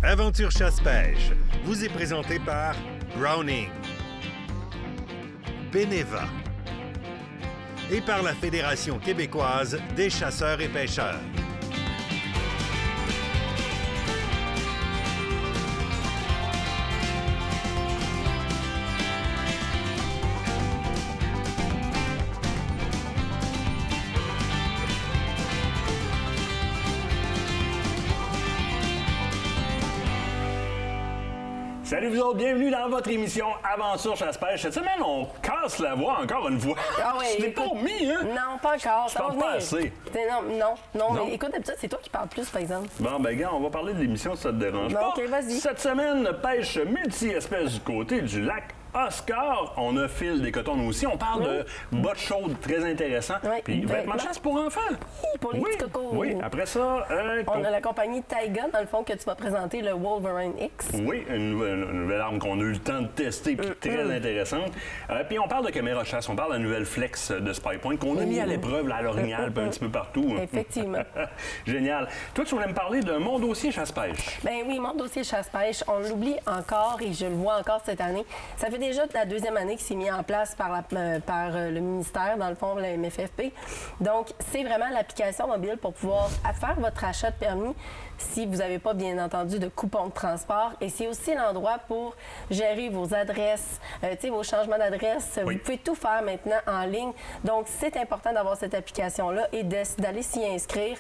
Aventure chasse-pêche vous est présenté par Browning, Beneva et par la Fédération québécoise des chasseurs et pêcheurs. Salut vous autres, bienvenue dans votre émission Aventure chasse-pêche. Cette semaine, on casse la voix encore une fois. Ah oui, Je l'ai pas remis, hein? Non, pas encore. Je parle pas assez. Non, mais écoute, d'habitude, c'est toi qui parles plus, par exemple. Bon, ben gars, on va parler de l'émission si ça te dérange Bon, pas. OK, vas-y. Cette semaine, pêche multi-espèces du côté du lac Oscar. On a Phil des cotons aussi. On parle de bottes chaudes très intéressant. Oui. Puis vêtements de chasse pour enfants. Pour les petits cocos. Oui, après ça... On a la compagnie Taiga, dans le fond, que tu vas présenter, le Wolverine X. Oui, une nouvelle arme qu'on a eu le temps de tester, puis très intéressante. Puis on parle de caméra chasse, on parle de la nouvelle Flex de SpyPoint qu'on a mis à l'épreuve là, à l'Orignal, puis un petit peu partout. Effectivement. Génial. Toi, tu voulais me parler de mon dossier chasse-pêche. Ben oui, mon dossier chasse-pêche, on l'oublie encore et je le vois encore cette année. Ça fait déjà la deuxième année qu'il s'est mis en place par le ministère, dans le fond, la MFFP. Donc, c'est vraiment l'application mobile pour pouvoir faire votre achat de permis si vous n'avez pas, bien entendu, de coupon de transport. Et c'est aussi l'endroit pour gérer vos adresses, vos changements d'adresse. Oui. Vous pouvez tout faire maintenant en ligne. Donc, c'est important d'avoir cette application-là et d'aller s'y inscrire.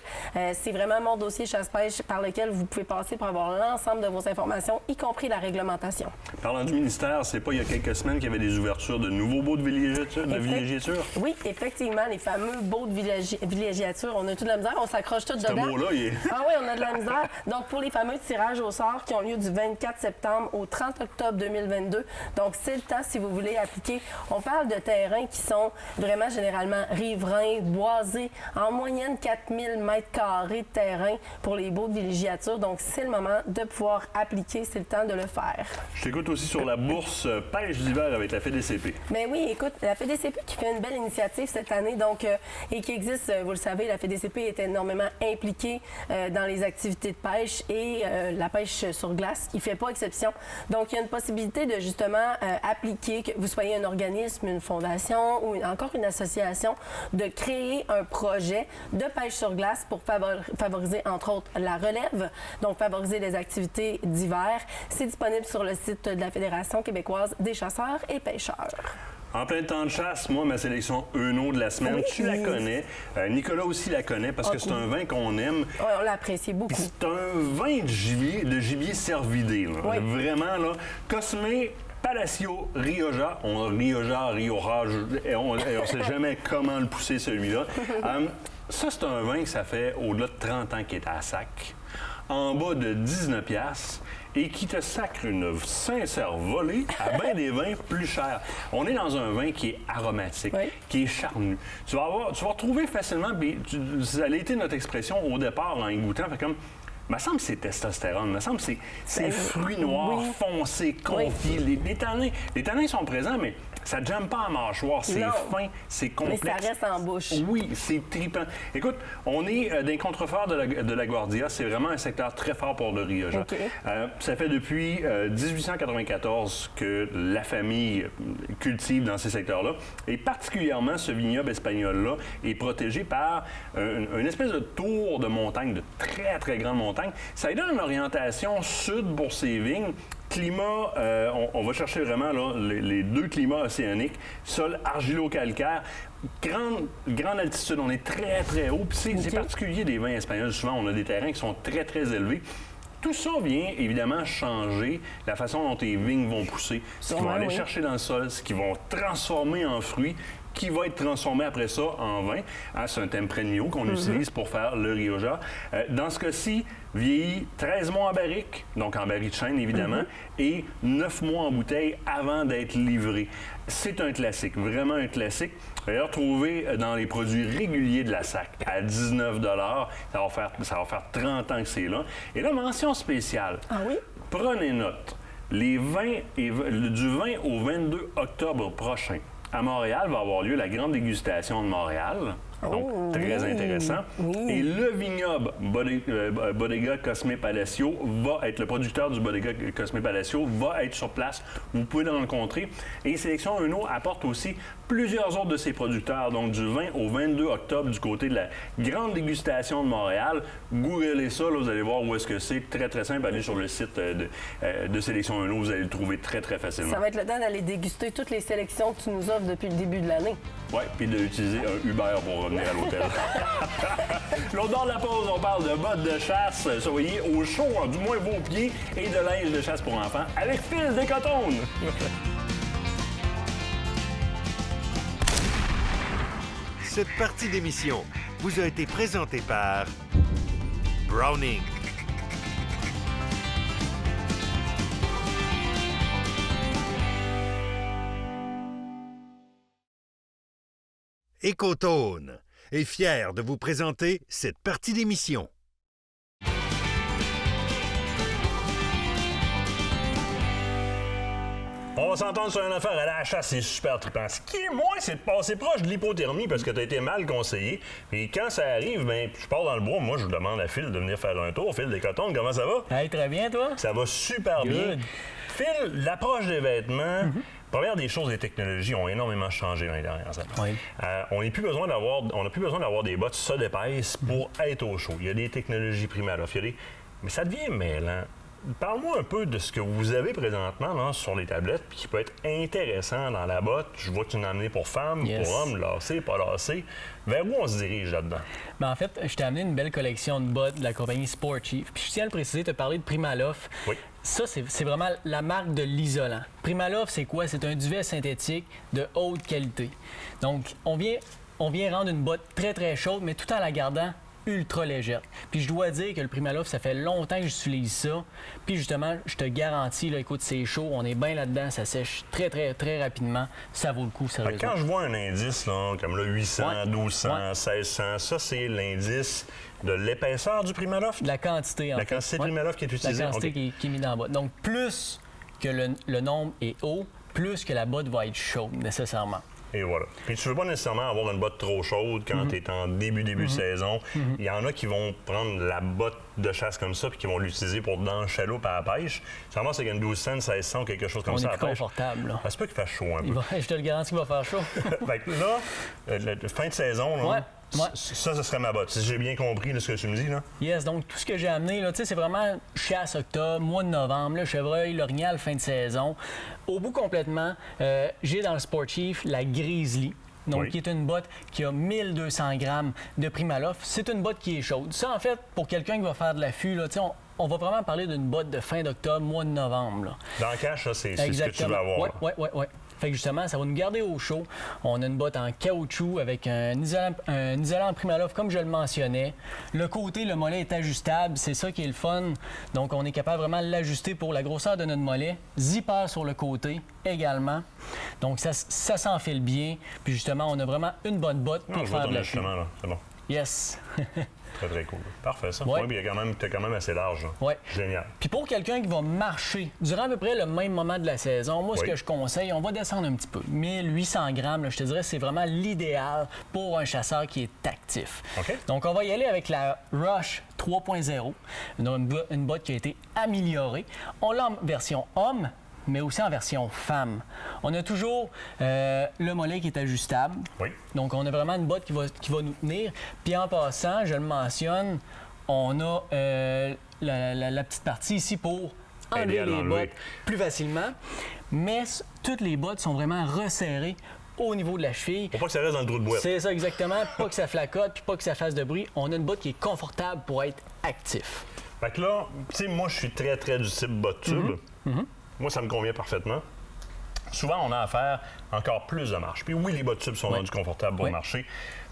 C'est vraiment mon dossier chasse-pêche par lequel vous pouvez passer pour avoir l'ensemble de vos informations, y compris la réglementation. Parlant du ministère, c'est pas il y a quelques semaines qu'il y avait des ouvertures de nouveaux baux de villégiature? Oui, effectivement, les fameux baux de villégiature. On a toute la misère, on s'accroche tout dedans. Ce mot-là, il est... Ah oui, on a de la misère. Donc, pour les fameux tirages au sort qui ont lieu du 24 septembre au 30 octobre 2022. Donc, c'est le temps si vous voulez appliquer. On parle de terrains qui sont vraiment généralement riverains, boisés, en moyenne 4000 mètres carrés de terrain pour les baux de villégiature. Donc, c'est le moment de pouvoir appliquer. C'est le temps de le faire. Je t'écoute aussi sur la bourse pêche d'hiver avec la FDCP. Bien oui, écoute, la FDCP qui fait une belle initiative cette année, donc, et qui existe, vous le savez, la FDCP est énormément impliquée dans les activités de pêche et la pêche sur glace, il ne fait pas exception. Donc, il y a une possibilité de justement appliquer, que vous soyez un organisme, une fondation ou encore une association, de créer un projet de pêche sur glace pour favoriser, entre autres, la relève, donc favoriser les activités d'hiver. C'est disponible sur le site de la Fédération québécoise des chasseurs et pêcheurs. En plein temps de chasse, moi, ma sélection Euno de la semaine, Oui. tu la connais. Nicolas aussi la connaît parce que c'est un vin qu'on aime. Oui, on l'apprécie beaucoup. Puis c'est un vin de gibier cervidé. Là. Oui. Vraiment, là. Cosme Palacio Rioja. On sait jamais comment le pousser, celui-là. Ça, c'est un vin que ça fait au-delà de 30 ans qu'il est à sac. En bas de 19$. Et qui te sacre une sincère volée à bien des vins plus chers. On est dans un vin qui est aromatique, oui. qui est charnu. Tu vas retrouver facilement, ça a été notre expression au départ en y goûtant, fait comme, il me semble que c'est testostérone, il me semble que c'est fruits noirs, foncés, confits. Oui. Les tanins sont présents, mais ça ne jamme pas en mâchoire, c'est fin, c'est complexe. Mais ça reste en bouche. Oui, c'est trippant. Écoute, on est dans les contreforts de la Guardia. C'est vraiment un secteur très fort pour le Rioja. Okay. Ça fait depuis 1894 que la famille cultive dans ces secteurs-là. Et particulièrement, ce vignoble espagnol-là est protégé par une espèce de tour de montagne, de très, très grande montagne. Ça lui donne une orientation sud pour ses vignes. Climat, on va chercher vraiment là, les deux climats océaniques, sol argilo-calcaire, grande altitude, on est très, très haut. Puis c'est particulier des vins espagnols. Souvent, on a des terrains qui sont très, très élevés. Tout ça vient évidemment changer la façon dont tes vignes vont pousser, ce qu'ils vont aller chercher dans le sol, ce qu'ils vont transformer en fruits, qui va être transformé après ça en vin. C'est un Tempranillo qu'on utilise pour faire le Rioja. Dans ce cas-ci, vieilli 13 mois en barrique, donc en barrique de chêne évidemment, et 9 mois en bouteille avant d'être livré. C'est un classique, vraiment un classique. D'ailleurs, trouvé dans les produits réguliers de la SAC à 19 $. Ça va faire 30 ans que c'est là. Et là, mention spéciale. Ah oui? Prenez note. Du 20 au 22 octobre prochain, à Montréal va avoir lieu la grande dégustation de Montréal. Donc, très intéressant. Et le vignoble Bodega Cosme Palacio va être le producteur du Bodega Cosme Palacio, va être sur place. Vous pouvez le rencontrer. Et Sélection Euno apporte aussi plusieurs autres de ses producteurs. Donc, du 20 au 22 octobre, du côté de la grande dégustation de Montréal. Googlez ça, là, vous allez voir où est-ce que c'est. Très, très simple. Allez sur le site de Sélection Euno, vous allez le trouver très, très facilement. Ça va être le temps d'aller déguster toutes les sélections que tu nous offres depuis le début de l'année. Oui, puis d'utiliser un Uber pour revenir à l'hôtel. Lors de la pause, on parle de bottes de chasse. Soyez au chaud, du moins vos pieds, et de linge de chasse pour enfants avec Phil Descotones. Cette partie d'émission vous a été présentée par Browning. Écotone est fier de vous présenter cette partie d'émission. On va s'entendre sur une affaire à la chasse, c'est super trippant. Ce qui est moins, c'est de passer proche de l'hypothermie parce que tu as été mal conseillé. Et quand ça arrive, ben, je pars dans le bois, moi je demande à Phil de venir faire un tour. Phil Descotones, comment ça va? Hey, très bien, toi? Ça va super bien. Phil, l'approche des vêtements, première des choses, les technologies ont énormément changé dans les dernières années. Oui. On n'a plus besoin d'avoir des bottes ça d'épaisse pour être au chaud. Il y a des technologies Primaloft, mais ça devient mêlant. Parle-moi un peu de ce que vous avez présentement là, sur les tablettes, puis qui peut être intéressant dans la botte. Je vois que tu en as amené pour femmes, pour hommes, lacés, pas lacés. Vers où on se dirige là-dedans? Ben, en fait, je t'ai amené une belle collection de bottes de la compagnie Sport Chief. Puis je tiens à le préciser, tu as parlé de Primaloft. Oui. Ça, c'est vraiment la marque de l'isolant. Primaloft, c'est quoi? C'est un duvet synthétique de haute qualité. Donc, on vient rendre une botte très, très chaude, mais tout en la gardant ultra légère. Puis je dois dire que le Primaloft, ça fait longtemps que j'utilise ça. Puis justement, je te garantis, là, écoute, c'est chaud, on est bien là-dedans, ça sèche très, très, très rapidement. Ça vaut le coup, sérieusement. Quand je vois un indice, là, comme là, 800, 1200, 1600, ça, c'est l'indice de l'épaisseur du Primaloft? De la quantité, en fait. La quantité de Primaloft qui est utilisée? La quantité qui est mise dans la botte. Donc, plus que le nombre est haut, plus que la botte va être chaude, nécessairement. Et voilà. Puis tu veux pas nécessairement avoir une botte trop chaude quand tu es en début de saison. Il y en a qui vont prendre la botte de chasse comme ça puis qui vont l'utiliser pour dans le chaloupe à la pêche. Ça commence avec une 1200, 1600 ou quelque chose comme ça à la pêche. On est plus confortable, là. Ça se peut qu'il fasse chaud un peu. Je te le garantis qu'il va faire chaud. Fait que là, fin de saison, là, Ouais. ça, ce serait ma botte. Si j'ai bien compris là, ce que tu me dis, là. Yes, donc tout ce que j'ai amené, là, c'est vraiment chasse octobre, mois de novembre, là, chevreuil, l'orignal, fin de saison. Au bout complètement, j'ai dans le Sport Chief la Grizzly. Donc, qui est une botte qui a 1200 grammes de Primaloft. C'est une botte qui est chaude. Ça, en fait, pour quelqu'un qui va faire de l'affût, là, on va vraiment parler d'une botte de fin d'octobre, mois de novembre. Là. Dans le cache, ça, c'est ce que tu veux avoir. Oui. Fait que justement, ça va nous garder au chaud. On a une botte en caoutchouc avec un isolant Primaloft, comme je le mentionnais. Le côté, le mollet est ajustable. C'est ça qui est le fun. Donc, on est capable vraiment de l'ajuster pour la grosseur de notre mollet. Zipper sur le côté également. Donc, ça s'enfile bien. Puis justement, on a vraiment une bonne botte pour faire de la justement, là. C'est bon. Yes. Très, très cool. Parfait, ça. Ouais. Oui, puis t'es quand même assez large. Oui. Génial. Puis pour quelqu'un qui va marcher durant à peu près le même moment de la saison, moi, ce que je conseille, on va descendre un petit peu. 1800 grammes, là, je te dirais, c'est vraiment l'idéal pour un chasseur qui est actif. Okay. Donc, on va y aller avec la Rush 3.0, une botte qui a été améliorée. On l'a en version homme, mais aussi en version femme. On a toujours le mollet qui est ajustable. Oui. Donc, on a vraiment une botte qui va nous tenir. Puis en passant, je le mentionne, on a la petite partie ici pour enlever les bottes plus facilement. Mais toutes les bottes sont vraiment resserrées au niveau de la cheville. Pour pas que ça reste dans le trou de boîte. C'est ça, exactement. Pas que ça flacote, puis pas que ça fasse de bruit. On a une botte qui est confortable pour être actif. Fait que là, tu sais, moi, je suis très, très du type botte tube. Moi, ça me convient parfaitement. Souvent, on a à faire encore plus de marche. Puis oui, les bottes tubes sont rendues confortables pour marcher,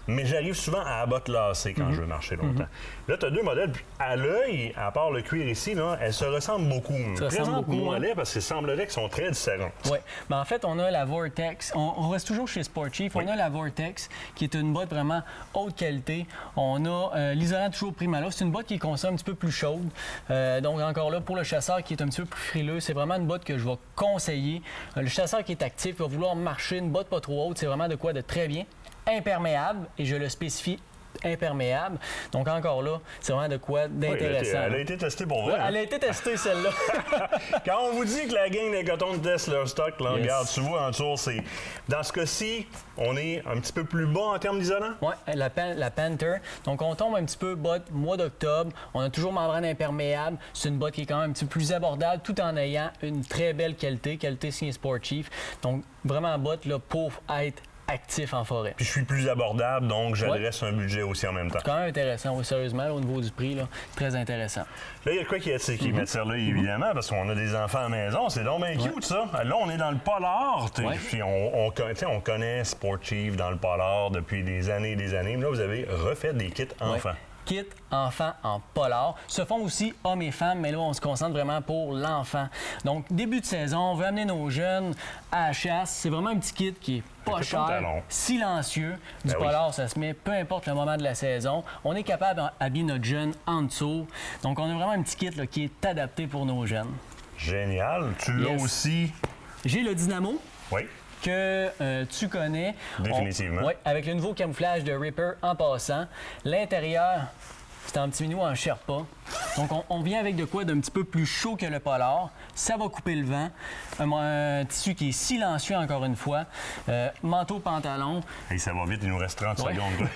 mais j'arrive souvent à la botte lacée quand je veux marcher longtemps. Là, tu as deux modèles. Puis à l'œil, à part le cuir ici, là, elles se ressemblent beaucoup. Présente-moi parce qu'il semblerait qu'elles sont très différentes. Oui. Ben, en fait, on a la Vortex. On reste toujours chez Sport Chief. On a la Vortex, qui est une botte vraiment haute qualité. On a l'isolant toujours Primaloft. C'est une botte qui consomme un petit peu plus chaude. Donc, encore là, pour le chasseur qui est un petit peu plus frileux, c'est vraiment une botte que je vais conseiller. Le chasseur qui est actif va vouloir marcher, une botte pas trop haute, c'est vraiment de quoi de très bien. imperméable, et je le spécifie imperméable. Donc encore là, c'est vraiment de quoi d'intéressant. Elle a été testée pour vrai. Ouais, elle a été testée, celle-là. Quand on vous dit que la gang des cotons teste leur stock, là, Yes. regarde, tu vois en dessous, c'est... Dans ce cas-ci, on est un petit peu plus bas en termes d'isolant? Oui, la Panther. Donc, on tombe un petit peu botte mois d'octobre. On a toujours membrane imperméable. C'est une botte qui est quand même un petit peu plus abordable tout en ayant une très belle qualité signée Sport Chief. Donc, vraiment botte là, pour être actif en forêt. Puis je suis plus abordable, donc j'adresse un budget aussi en même temps. C'est quand même intéressant, oui, sérieusement, là, au niveau du prix, là, très intéressant. Là, il y a de quoi qui m'attire là, évidemment, parce qu'on a des enfants à la maison. C'est donc bien cute, ça. Là, on est dans le polar. Ouais. Puis on connaît Sport Chief dans le polar depuis des années et des années. Mais là, vous avez refait des kits enfants. Ouais. Kit enfants en polar. Se font aussi hommes et femmes, mais là, on se concentre vraiment pour l'enfant. Donc, début de saison, on veut amener nos jeunes à la chasse. C'est vraiment un petit kit qui est pas Avec le cher, pantalon. silencieux. Du Ben oui. polar, ça se met peu importe le moment de la saison. On est capable d'habiller notre jeune en dessous. Donc, on a vraiment un petit kit là, qui est adapté pour nos jeunes. Génial. Tu l'as Yes. aussi. J'ai le Dynamo Oui. que tu connais. Définitivement. Oui, avec le nouveau camouflage de Ripper en passant. L'intérieur, c'est un petit minou en Sherpa. Donc, on vient avec de quoi d'un petit peu plus chaud que le polar. Ça va couper le vent. Un tissu qui est silencieux, encore une fois. Manteau, pantalon. Hey, ça va vite, il nous reste 30 Ouais. secondes. là.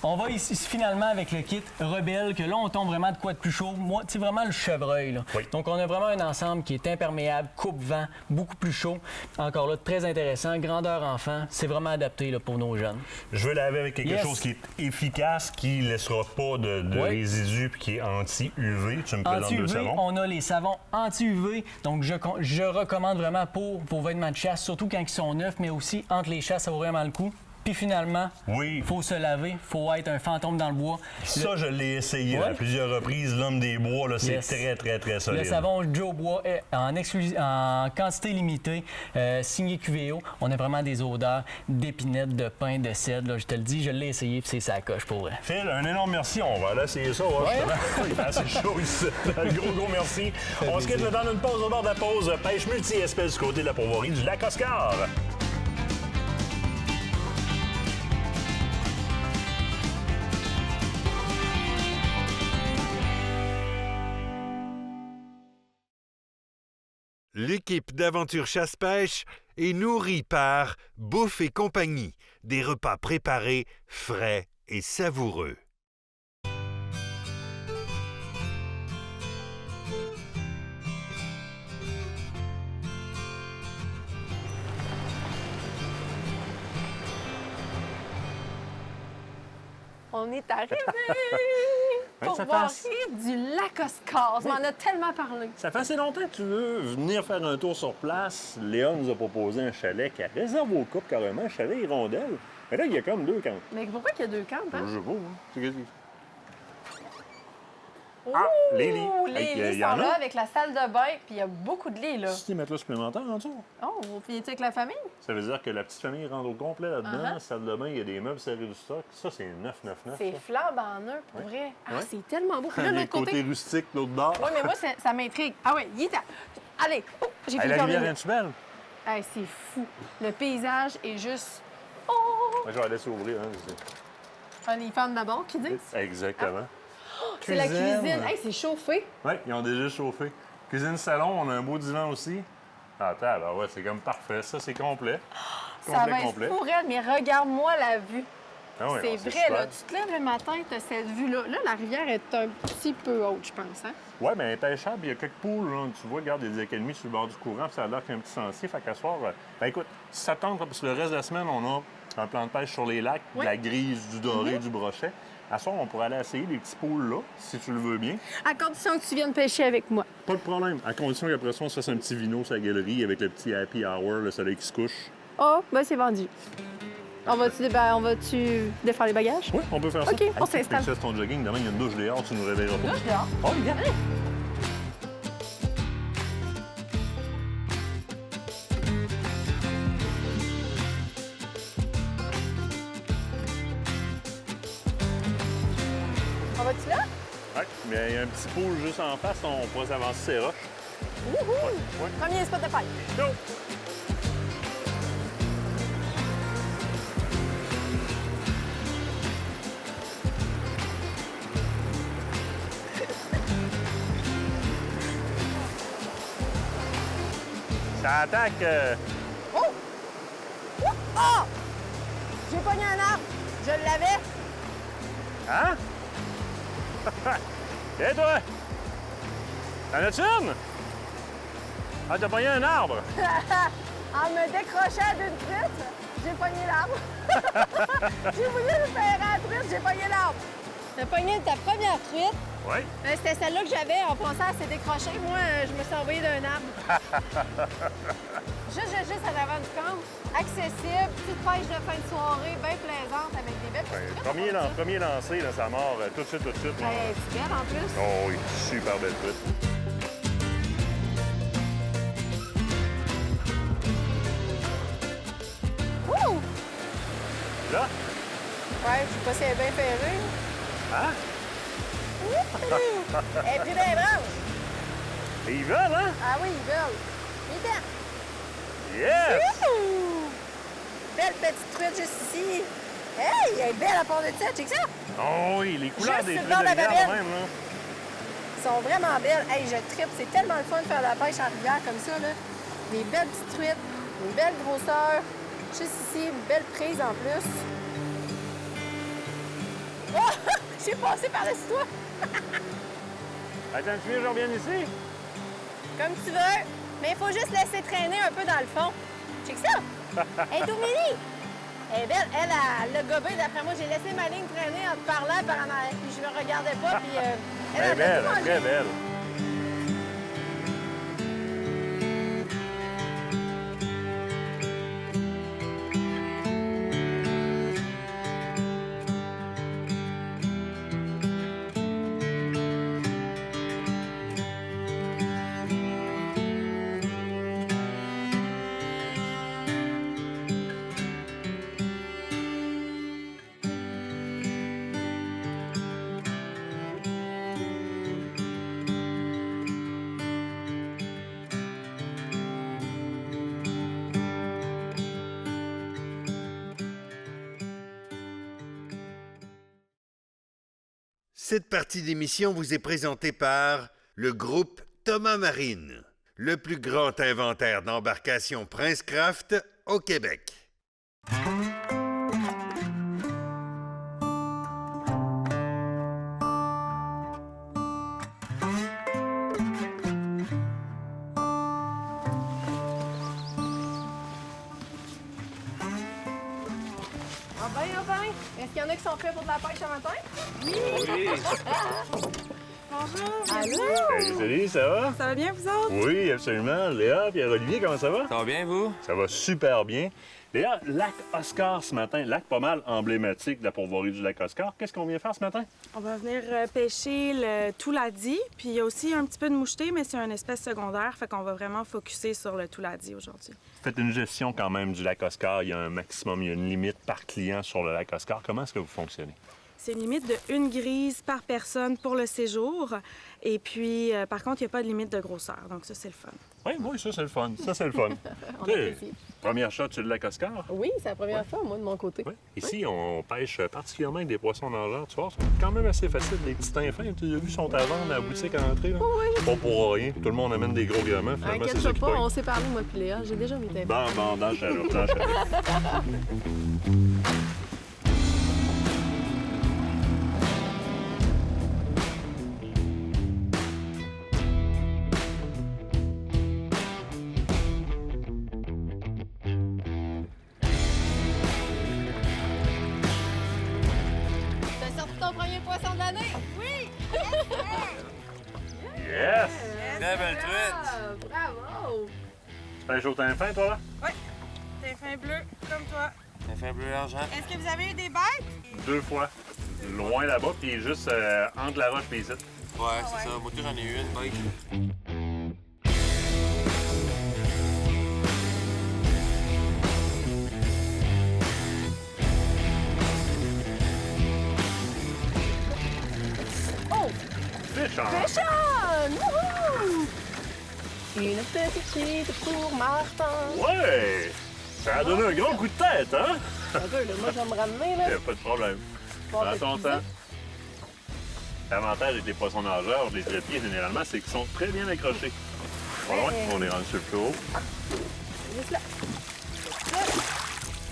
On va ici finalement avec le kit Rebelle, que là, on tombe vraiment de quoi de plus chaud. Moi, c'est vraiment le chevreuil. Là. Oui. Donc, on a vraiment un ensemble qui est imperméable, coupe-vent, beaucoup plus chaud. Encore là, très intéressant. Grandeur enfant, c'est vraiment adapté là, pour nos jeunes. Je veux laver avec quelque Yes. chose qui est efficace, qui ne laissera pas de Oui. résidus puis qui est anti-UV. Tu me présentes deux Anti-UV, savons. on a les savons anti-UV. Donc, je recommande vraiment pour vos vêtements de chasse, surtout quand ils sont neufs, mais aussi entre les chasses, ça vaut vraiment le coup. Puis finalement, Oui. il faut se laver, il faut être un fantôme dans le bois. Ça, je l'ai essayé Ouais. à plusieurs reprises. L'homme des bois, là, c'est Yes. très, très, très solide. Le savon Joe Bois est en quantité limitée, signé QVO. On a vraiment des odeurs d'épinettes, de pain, de cèdre. Là, je te le dis, je l'ai essayé, puis c'est sa coche pour vrai. Phil, un énorme merci. On va aller essayer ça. Ouais, justement. Il fait assez chaud ici. Un gros merci. On se quitte le temps d'une pause. Au bord de la pause, pêche multi-espèces du côté de la pourvoirie du lac Oscar. L'équipe d'Aventure Chasse-Pêche est nourrie par Bouffe et compagnie, des repas préparés, frais et savoureux. On est arrivé pour ça voir passe. du lac Oscar. On m'en a tellement parlé. Ça fait assez longtemps que tu veux venir faire un tour sur place. Léon nous a proposé un chalet qui a réservé au couple carrément, un chalet hirondelle. Mais là, il y a comme deux camps. Mais pourquoi qu'il y a deux camps, hein? Je sais pas, hein. C'est qu'est-ce que- Ouh, Ah, les lits. les Hey, lits y en sont a? là avec la salle de bain, puis il y a beaucoup de lits, là. Si tu mets là supplémentaire en dessous. Oh, vous finissez avec la famille? Ça veut dire que la petite famille rentre au complet là-dedans. Uh-huh. Salle de bain, il y a des meubles serrés du stock. Ça, c'est 999. C'est flambant neuf, pour vrai. Ah, Ouais. c'est tellement beau. Puis là, Il y a de le l'autre côté... côté rustique, l'autre bord. Oui, mais moi, ça m'intrigue. Ah ouais, il est à... Allez, oh, j'ai Hey, fait la le rivière tourner. est belle? Hey, c'est fou. Le paysage est juste... Oh! Moi, je vais aller s'ouvrir. Hein, Les femmes d'abord qui disent. Exactement. C'est la cuisine. Hey, c'est chauffé. Oui, ils ont déjà chauffé. Cuisine-salon, on a un beau divan aussi. Ah, attends, ouais, c'est comme parfait. Ça, c'est complet. Ça va être pour elle, mais regarde-moi la vue. Ah ouais, c'est non, vrai, super. là. Tu te lèves le matin, tu as cette vue-là. Là, la rivière est un petit peu haute, je pense. Hein? Oui, mais pêchable, il y a quelques poules. Là. Tu vois, regarde, il y a des académies sur le bord du courant, puis ça a l'air qu'il y a un petit sentier. Fait qu'à soir, ben écoute, si ça tente, parce que le reste de la semaine, on a un plan de pêche sur les lacs, Oui. de la grise, du doré, du brochet. À soir, on pourrait aller essayer les petits poules là, si tu le veux bien. À condition que tu viennes pêcher avec moi. Pas de problème. À condition qu'après ça, on se fasse un petit vino sur la galerie avec le petit happy hour, le soleil qui se couche. Oh, ben c'est vendu. On va-tu défaire les bagages? Oui, on peut faire ça. OK, on s'installe. Tu ton jogging, demain, il y a une douche dehors, tu nous réveilleras pas. Douche dehors. Oh, regarde! On va-tu là? Oui, mais il y a un petit pool juste en face, on pourrait s'avancer ses roches. Wouhou! Ouais. Premier spot de pêche. Go! Ça attaque. Oh! Ah! J'ai pogné un arbre. Je l'avais. Hein? Et toi? T'en as-tu une? Ah, t'as pogné un arbre. En me décrochant d'une truite, j'ai pogné l'arbre. J'ai voulu le faire à la truite, j'ai pogné l'arbre. T'as pogné ta première truite. Oui. C'était celle-là que j'avais. En passant, elle s'est décrochée. Moi, je me suis envoyé d'un arbre. juste à l'avant du camp. Accessible, petite pêche de fin de soirée, bien plaisante, avec des belles petites truites. Premier lancé, là, ça mord tout de suite. Ben, c'est belle en plus. Oh oui, super belle truite. Ouh! Là? Ouais, je sais pas si elle est bien ferrée. Hein? Elle est pris dans les branches. Et ils veulent, hein? Ah oui, ils veulent. Vite! Yes! Ouh! Belle petite truite juste ici. Hey, elle est belle à part de ça, check ça. Oh oui, les couleurs Juste des sur le truites bord de la de rivière, babine. même, là. Ils sont vraiment belles. Hey, je trippe. C'est tellement le fun de faire de la pêche en rivière comme ça, là. Des belles petites truites, une belle grosseur. Juste ici, une belle prise en plus. Oh! J'ai passé par-dessus toi. Attends, tu viens, je reviens ici? Comme tu veux. Mais il faut juste laisser traîner un peu dans le fond. Check ça. Elle est tout mini. Elle est belle. Elle l'a gobé. D'après moi, j'ai laissé ma ligne traîner en te parlant, puis je me regardais pas. Puis Elle est a belle, tout mangé. très belle. Cette partie d'émission vous est présentée par le groupe Thomas Marine, le plus grand inventaire d'embarcations Princecraft au Québec. Ah ben. Est-ce qu'il y en a qui sont prêts pour de la pêche ce matin? Oui. Bonjour. Allô? Salut, ça va? Ça va bien, vous autres? Oui, absolument. Léa, Pierre-Olivier, comment ça va? Ça va bien, vous? Ça va super bien. Léa, lac Oscar ce matin, lac pas mal emblématique de la pourvoirie du lac Oscar. Qu'est-ce qu'on vient faire ce matin? On va venir pêcher le touladi, puis il y a aussi un petit peu de moucheté, mais c'est une espèce secondaire, fait qu'on va vraiment focusser sur le touladi aujourd'hui. Faites une gestion quand même du lac Oscar. Il y a un maximum, il y a une limite par client sur le lac Oscar. Comment est-ce que vous fonctionnez? C'est une limite de 1 grise par personne pour le séjour. Et puis, par contre, il n'y a pas de limite de grosseur. Donc ça, c'est le fun. Oui, ça, c'est le fun. Ça, c'est le fun. On Tu sais, apprécie. première shot sur le lac Oscar. Oui, c'est la première fois, moi, de mon côté. Oui. Ici, on pêche particulièrement avec des poissons nageurs. Tu vois, c'est quand même assez facile. Des petits tins fins. Tu as vu, sont à vendre à la boutique à l'entrée. Là. Oui. Pas pour rien. Tout le monde amène des gros gramins. Finalement, c'est ça Inquiète-toi qui pas, pogne. on s'est parlé, moi puis Léa. J'ai déjà mis tes Bon, dans le chaloupe, dans le chaloupe. T'as sorti ton premier poisson de l'année? Oui! Yes! Très belle truite! Ah, bravo! Tu pêches au teint fin, toi, là? T'es fin bleu, comme toi. Un fin bleu argent. Est-ce que vous avez eu des bêtes? 2 fois. Loin là-bas, puis juste entre la roche et les sites. Ouais, c'est ça. Moi, j'en ai eu une bike. Fish on! Péchonne! Wouhou! Une petite suite pour Martin. Ouais! Ça a donné un grand coup de tête, hein? Un peu, là, moi, je vais me ramener, là. Y a pas de problème. Bon, Prends ton petit temps. L'avantage avec les poissons nageurs, les trépieds, généralement, c'est qu'ils sont très bien accrochés. Pas loin, on est rendu sur le plus haut. Juste là. Là.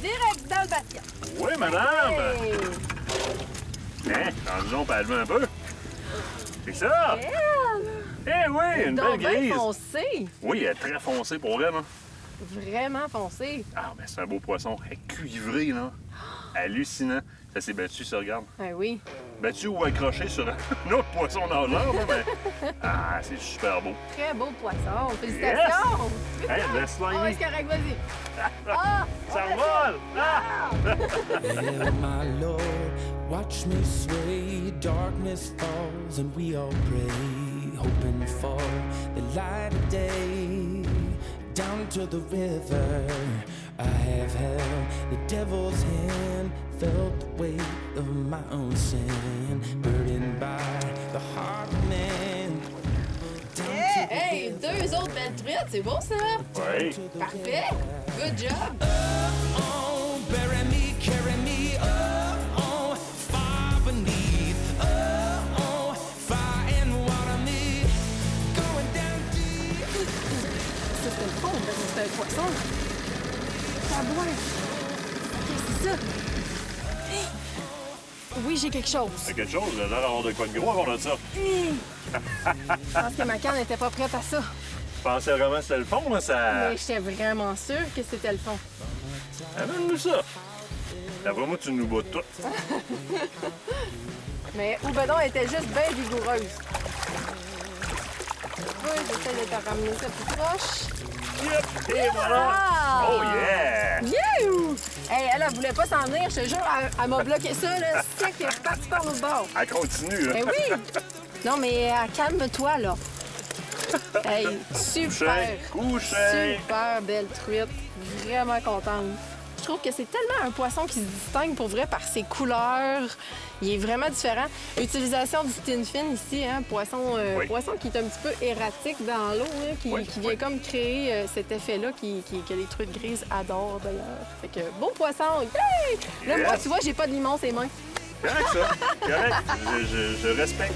Direct dans le basket. Oui, madame! Hey! Hein, rendu-nous, pas lever un peu. C'est ça! Eh oui, une belle Donc, bien grise. foncé. Oui, elle est très foncée pour elle, hein. Vraiment foncé. Ah, mais c'est un beau poisson. Elle est cuivrée, là. Hallucinant. Ça s'est battu, ça, regarde. Ben oui. Battu ou accroché sur un autre poisson nageur, là, mais... Ah, c'est super beau. Très beau poisson. Félicitations. Hey, laisse Oh, slimy. c'est correct, vas-y. Ah! Ça vole! Ah! Yeah, my Lord, watch me sway. Darkness falls and we all pray, hoping for the light of day. Down to the river, I have held the devil's hand, felt the weight of my own sin, burdened by the heart of man. Hey, deux autres belles truites, c'est beau ça? Oui. Parfait. Good job. Oh, bury me, carry me, oh, far beneath, oh, fire and water me, going down deep. Ça, c'était le fond, parce que c'était un poisson. Ça boit. Qu'est-ce que c'est ça? Oui, j'ai quelque chose. C'est quelque chose, elle a l'air d'avoir de quoi de gros avant de ça. Je pense que ma canne n'était pas prête à ça. Je pensais vraiment que c'était le fond, là, ça... Mais j'étais vraiment sûre que c'était le fond. Amène-nous ça. D'après moi, tu nous bats tout. Mais Oubedon était juste bien vigoureuse. Oui, j'essaie de te ramener ça plus proche. Yep, et voilà. Ah! Oh yeah! You! Hey, elle voulait pas s'en venir, je te jure, elle m'a bloqué ça, là. C'est ça qui est parti par l'autre bord. Elle continue, là. Eh oui! Non, mais calme-toi, là. Hey, super! Couché. Super belle truite. Vraiment contente. Je trouve que c'est tellement un poisson qui se distingue pour vrai par ses couleurs. Il est vraiment différent. Utilisation du tin fin ici, hein, poisson qui est un petit peu erratique dans l'eau, hein, qui vient comme créer cet effet-là que les truites grises adorent d'ailleurs. Fait que beau poisson! Yay! Là, moi, tu vois, j'ai pas de limon ses mains. Correct, ça. Correct. Je respecte.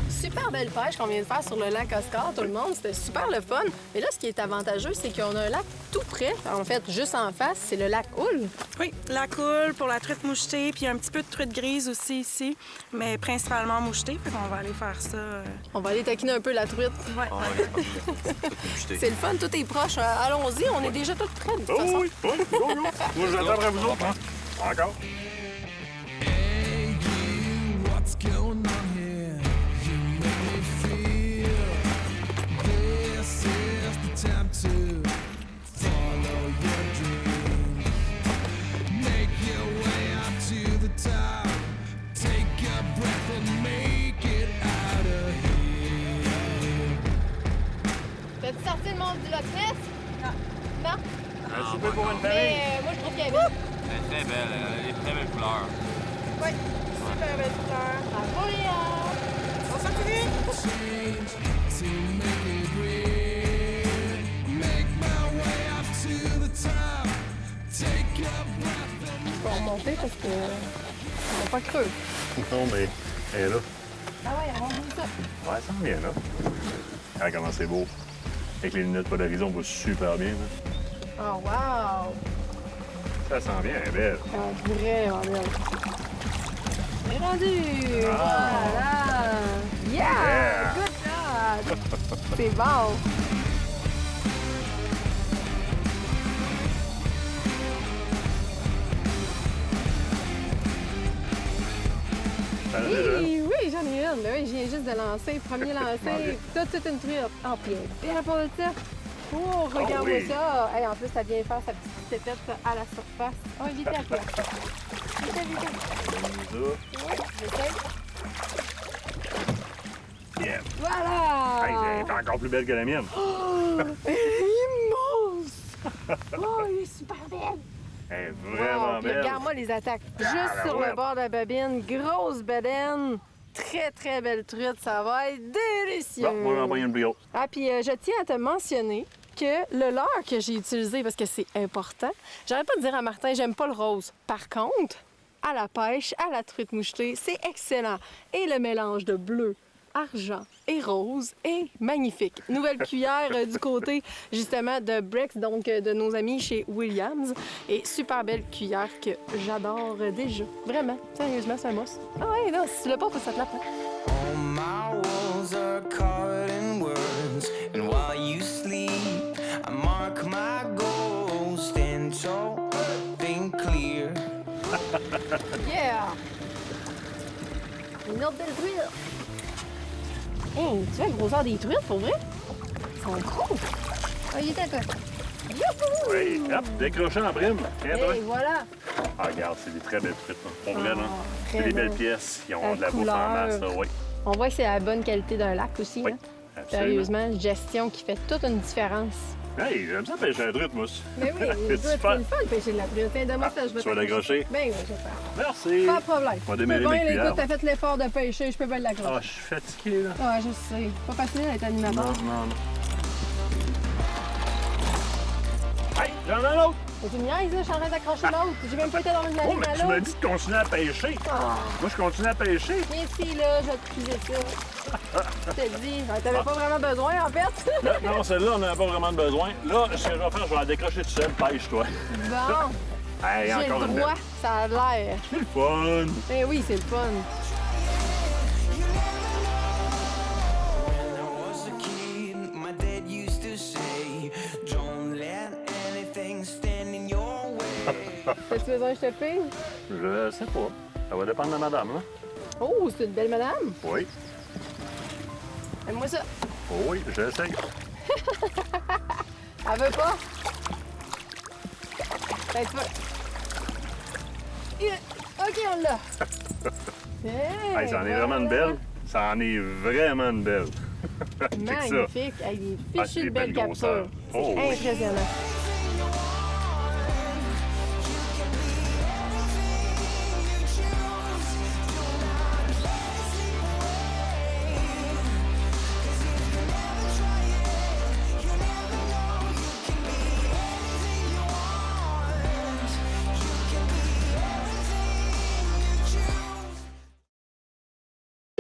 Super belle pêche qu'on vient de faire sur le lac Oscar, tout le monde. C'était super le fun. Mais là, ce qui est avantageux, c'est qu'on a un lac tout près. En fait, juste en face, c'est le lac Houle. Oui, la coule pour la truite mouchetée, puis un petit peu de truite grise aussi ici, mais principalement mouchetée. Fait qu'on va aller faire ça. On va aller taquiner un peu la truite. Ouais. C'est le fun, tout est proche. Allons-y, on est déjà tout près de toute Oh façon. oui, oui, go, go. Moi, j'attendrai vous autres, hein. Encore. Hey, you, what's going on here? You make me feel this is the time to follow your dream. Make your way up to the top. Take a breath and make it out of here. T'as-tu sorti le monde du Loch Ness? Non. Un souper pour une famille. Mais moi, je trouve qu'elle est belle. Elle est très belle, elle a des très belles couleurs. Oui, super belle couleur. Bravo, Léa! On s'en Change to make it real. Make my way up to the top. Take a breath and Je vais remonter parce que on n'a pas creux. Non, mais elle est là. Ah ouais, on va ça. Ouais, ça me vient, là. Ah, comment c'est beau. Avec les lunettes pas d'horizon, on va super bien, là. Oh, wow! Ça sent bien, elle est belle. Vraiment bien. C'est rendu! Voilà! Yeah! Good job! C'est bon! Oui, oui, j'en ai une. Ben oui, je viens juste de lancer. Premier lancé, toute une truite. Oh, puis bien pour le titre. Oh, regarde-moi oui. ça. Hey, en plus, ça vient faire sa petite tépette à la surface. Oh, vite à toi. Vite. Ça. Oui, j'essaie. Yeah. Voilà! Hey, elle est encore plus belle que la mienne. Oh, elle est immense! Oh, elle est super belle! Elle est vraiment Wow, puis belle. regarde-moi les attaques. Juste Ah, ben sur ouais. le bord de la babine, grosse bedaine, très, très belle truite. Ça va être délicieux. Bon, moi, j'en prends une plus grosse. Ah, puis je tiens à te mentionner que le leurre que j'ai utilisé, parce que c'est important, j'arrête pas de dire à Martin, j'aime pas le rose. Par contre, à la pêche, à la truite mouchetée, c'est excellent. Et le mélange de bleu, argent et rose est magnifique. Nouvelle cuillère du côté, justement, de Brex, donc de nos amis chez Williams. Et super belle cuillère que j'adore déjà. Vraiment, sérieusement, c'est un mousse. Ah ouais, non, si tu l'as pas, faut que ça te la prenne. All my walls are covered in words, and while you sleep, I mark my goals, stand tall, think clear. Yeah! Une autre belle truite! Hey, tu vois la grosseur des truites, pour vrai? Ils sont gros! Ah, il est un peu. Youhou! Oui, hop, décroché en prime. Tiens, toi. Et voilà! Ah, regarde, c'est des très belles truites. Hein. Pour vrai, là. C'est très des belles belles. pièces. Ils ont La de la bouffe en couleur. masse, là, oui. On voit que c'est la bonne qualité d'un lac aussi. Oui, Hein? absolument. Sérieusement, gestion qui fait toute une différence. Hey, j'aime ça pêcher la truite, mousse. Mais oui, C'est c'est super. le fun de pêcher de la truite. Tiens, donne-moi ça, je vais tu vas l'accrocher? Ben oui, je vais faire. Merci. Pas de problème. On va démêler C'est mes bien, cuillères. écoute, t'as fait l'effort de pêcher, je peux pas l'accrocher. Ah, je suis fatigué, là. Ah, je sais. Pas facile d'être animateur. Non. Hey, j'en ai un autre. C'est une niaise, là, je suis en train d'accrocher l'autre. J'ai même pas été dans une Oh, ligne mais à tu m'as l'autre. dit de continuer à pêcher. Moi, je continue à pêcher. Viens ici, là, je vais te cuiser ça. Je te le dis, t'avais pas vraiment besoin, en fait. Là, non, celle-là, on n'en a pas vraiment de besoin. Là, ce que je vais faire, je vais la décrocher tout seul. Pêche-toi. Bon, Hey, j'ai encore le une droit, belle. ça a l'air. C'est le fun. Ben oui, c'est le fun. When I was a kid, my dad used to say, don't let anything stand in your way. T'as-tu besoin que je te paye? Je sais pas. Ça va dépendre de madame, hein? Oh, c'est une belle madame. Oui. Aime-moi ça. Oh oui, j'essaie. Elle veut pas? Ben, tu vas... OK, on l'a. Hey, ça en est vraiment une belle. Ça en est vraiment une belle. Check ça. Magnifique. Avec des Ah, fichues c'est de des belles belles grosseurs. captures. Oh, C'est oui. impressionnant.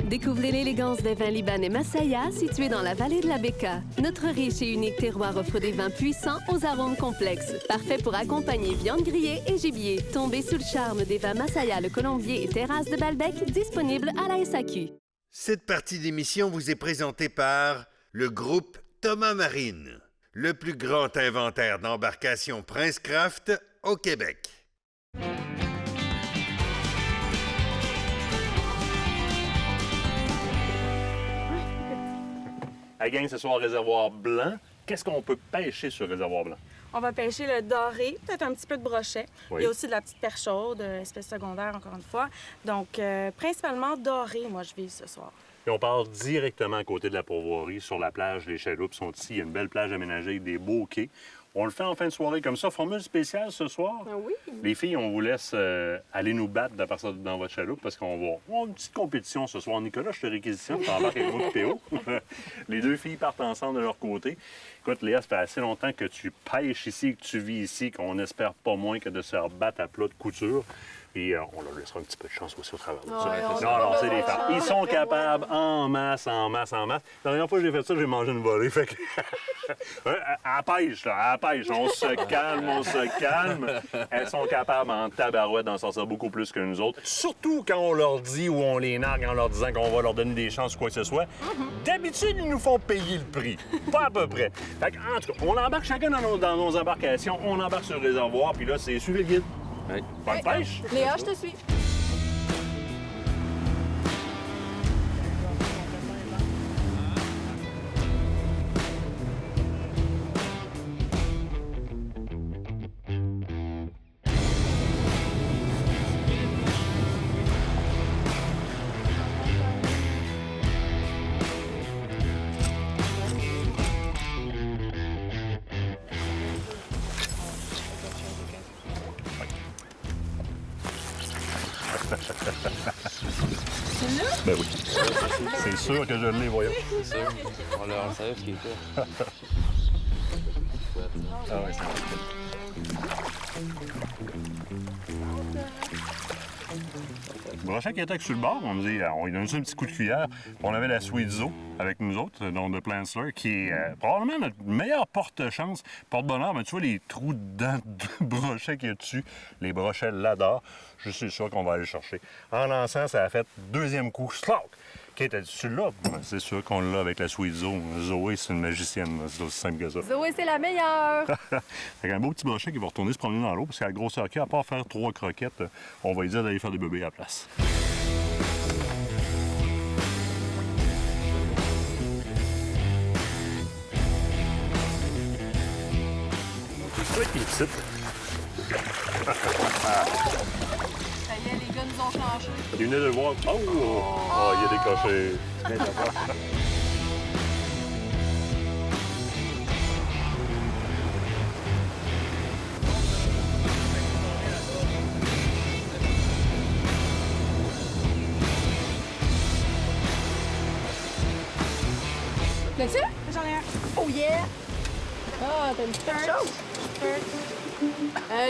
Découvrez l'élégance des vins libanais Masaya, situés dans la vallée de la Beka. Notre riche et unique terroir offre des vins puissants aux arômes complexes. Parfait pour accompagner viande grillée et gibier. Tombez sous le charme des vins Masaya, le Colombier et Terrasse de Balbec, disponibles à la SAQ. Cette partie d'émission vous est présentée par le groupe Thomas Marine, le plus grand inventaire d'embarcations Princecraft au Québec. La gang, ce soir, réservoir blanc. Qu'est-ce qu'on peut pêcher sur réservoir blanc? On va pêcher le doré, peut-être un petit peu de brochet. Oui. Il y a aussi de la petite perche chaude, espèce secondaire, encore une fois. Donc, principalement doré, moi, je vise ce soir. Et on part directement à côté de la pourvoirie, sur la plage. Les chaloupes sont ici. Il y a une belle plage aménagée avec des beaux quais. On le fait en fin de soirée comme ça. Formule spéciale ce soir. Ah oui? Les filles, on vous laisse aller nous battre dans votre chaloupe parce qu'on va avoir une petite compétition ce soir. Nicolas, je te réquisitionne, tu embarques avec vous de PO. Les deux filles partent ensemble de leur côté. Écoute, Léa, ça fait assez longtemps que tu pêches ici, que tu vis ici, qu'on espère pas moins que de se faire battre à plat de couture. Et on leur laissera un petit peu de chance aussi au travers de ça. Ouais, on Non, a c'est des besoin de femmes. Ils chance, sont après capables en masse. La dernière fois que j'ai fait ça, j'ai mangé une volée. Fait que... à la pêche, là, à la pêche. On se calme. Elles sont capables en tabarouette d'en sortir beaucoup plus que nous autres. Surtout quand on leur dit ou on les nargue en leur disant qu'on va leur donner des chances ou quoi que ce soit. D'habitude, ils nous font payer le prix. Pas à peu près. Fait que, en tout cas, on embarque chacun dans nos embarcations. On embarque sur le réservoir. Puis là, c'est suivre le guide. Bonne pêche! Léa, je te suis. Tu l'as? Ben oui. C'est sûr que je l'ai, voyons. C'est sûr. On le savait ce qu'il était. Ah ouais, c'est vrai. Le brochet qui était sur le bord, on nous dit, on lui donne un petit coup de cuillère. On avait la Sweet Zo avec nous autres, donc de Plantsler, qui est probablement notre meilleure porte-chance. Porte-bonheur, mais tu vois les trous dedans de brochet qu'il y a dessus. Les brochets l'adorent. Je suis sûr qu'on va aller le chercher. En lançant, ça a fait deuxième coup, slack! Kate a dit, tu l'as? Ben, c'est sûr qu'on l'a avec la Sweet Zo. Zoé, c'est une magicienne, c'est aussi simple que ça. Zoé, c'est la meilleure! Avec un beau petit brochet qui va retourner se promener dans l'eau, parce qu'à la grosseur qu'il a, à part faire 3 croquettes, on va lui dire d'aller faire des bébés à la place. C'est ça qui est petite. Ça y est, les gars nous ont clenché. Il venait de le voir. Oh, il y a décroché. Là-dessus? J'en ai un. Oh yeah! Ah, t'as une petite chose?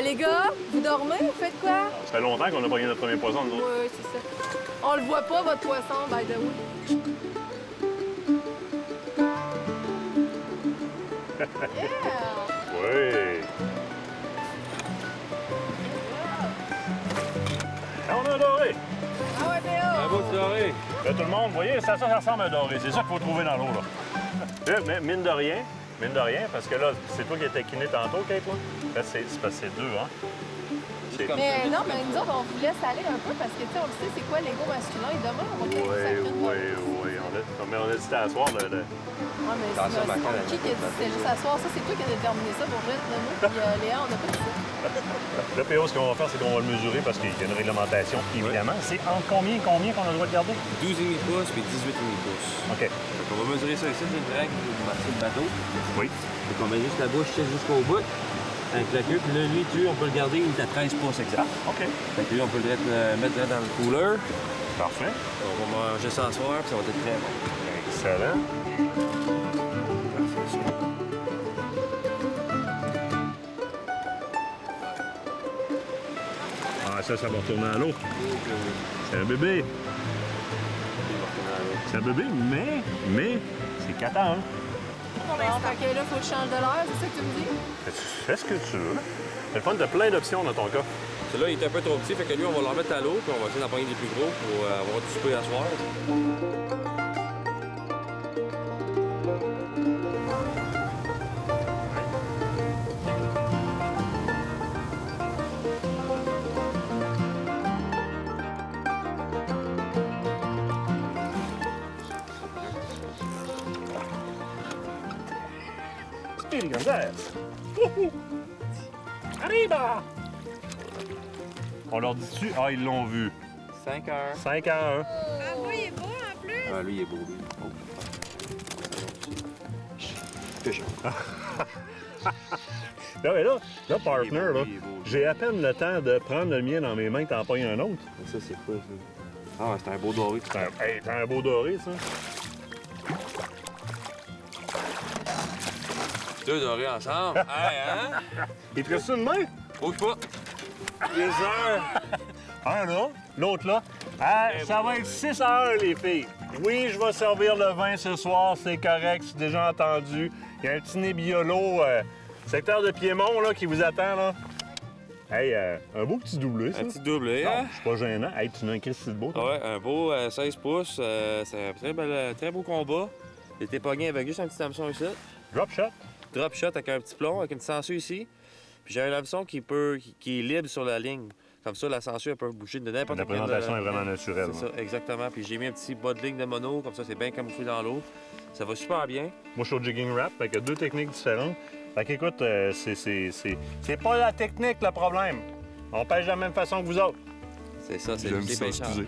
Les gars, vous dormez? Vous faites quoi? Ça fait longtemps qu'on n'a pas gagné notre premier poisson, nous autres. Oui, c'est ça. On le voit pas, votre poisson, by the way. Yeah! Oui. On a un doré. Ah ouais, Un Théo! beau doré. Là, tout le monde, vous voyez, ça ressemble à un doré. C'est ça qu'il faut trouver dans l'eau, là. Là, mais mine de rien, parce que là, c'est toi qui étais kiné tantôt, Kate, là? Là, c'est parce que c'est deux, hein? Mais non, mais nous autres, on vous laisse aller un peu parce que, tu sais, on le sait, c'est quoi l'ego masculin. Et demain, on va peut-être Oui, sacrer une oui, oui. Mais on a dit c'était à soir, là. Ouais, mais c'est pas qui a dit c'était juste à soir. Ça, c'est toi qui as déterminé ça pour vrai, nous. Puis Léa, on n'a pas dit ça. Le PO, ce qu'on va faire, c'est qu'on va le mesurer parce qu'il y a une réglementation, évidemment. C'est en combien qu'on a le droit de garder? 12,5 pouces puis 18,5 pouces. OK. Donc, on va mesurer ça ici, c'est une règle sur le bateau. Oui. Donc, on met juste la bouche jusqu'au bout avec la queue. Puis là, lui, on peut le garder il est à 13 pouces exact. OK. Fait que lui, on peut le mettre dans le cooler. Parfait. On va manger ça ce soir, puis ça va être très bon. Excellent. Ah, ça va retourner à l'eau. C'est un bébé. C'est un bébé, mais c'est 4 ans. Bon, fait que là, il faut que je change de l'heure, c'est ça que tu me dis? Tu fais ce que tu veux. C'est le fun de plein d'options dans ton cas. Celui-là, il est un peu trop petit, fait que lui, on va le remettre à l'eau, puis on va essayer d'en prendre des plus gros pour avoir du souper à soir. Speedy Gonzales. Arriba! On leur dit-tu? Ah, ils l'ont vu. 5 heures. 5 à 1. Ah, oui, il est beau en plus. Ah, lui, il est beau, lui. Oh. Là, mais là, partner, là, il est beau. j'ai à peine le temps de prendre le mien dans mes mains et t'en pognes un autre. Ça, c'est quoi, ça? Ah, ouais, c'est un beau doré. C'est un beau doré, ça. Deux dorés ensemble. Hey, hein? Il te reste une main? Bouge pas. Yes, sir. Un là, l'autre là. Ah, ça va être 6 à 1, les filles. Oui, je vais servir le vin ce soir, c'est correct, c'est déjà entendu. Il y a un petit Nebbiolo, secteur de Piémont, là, qui vous attend, là. Hey, un beau petit doublé, ça. Un petit doublé, Non, hein? je suis pas gênant. Hey, tu n'as un Christy de beau, toi. Ouais, un beau 16 pouces. C'est un très beau combat. Il était pogné avec juste un petit hameçon ici. Drop shot. Drop shot avec un petit plomb, avec une sangsue ici. Puis j'ai un hameçon qui est libre sur la ligne. Comme ça, la sangsue elle peut bouger de n'importe La quel... présentation est vraiment naturelle. C'est ça, exactement. Puis j'ai mis un petit bas de ligne de mono, comme ça, c'est bien camouflé dans l'eau. Ça va super bien. Moi, je suis au jigging wrap, avec deux techniques différentes. Fait qu'écoute, c'est pas la technique le problème. On pêche de la même façon que vous autres. C'est ça, c'est J'aime les ça, pêcheurs. excusez.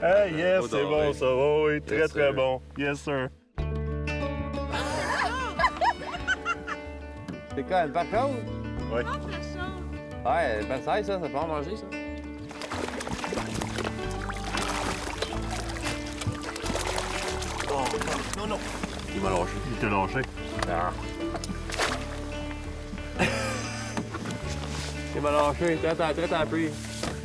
Ah, yes, c'est bon, ça. Oh, oui, très, Yes, très sir. bon. Yes, sir. C'est quoi, une barcode? Oui. Ouais, bonne size, ça peut en manger, ça. Non, non. Il m'a lâché. Il t'a lâché. Ah. Il m'a lâché. Très à pris.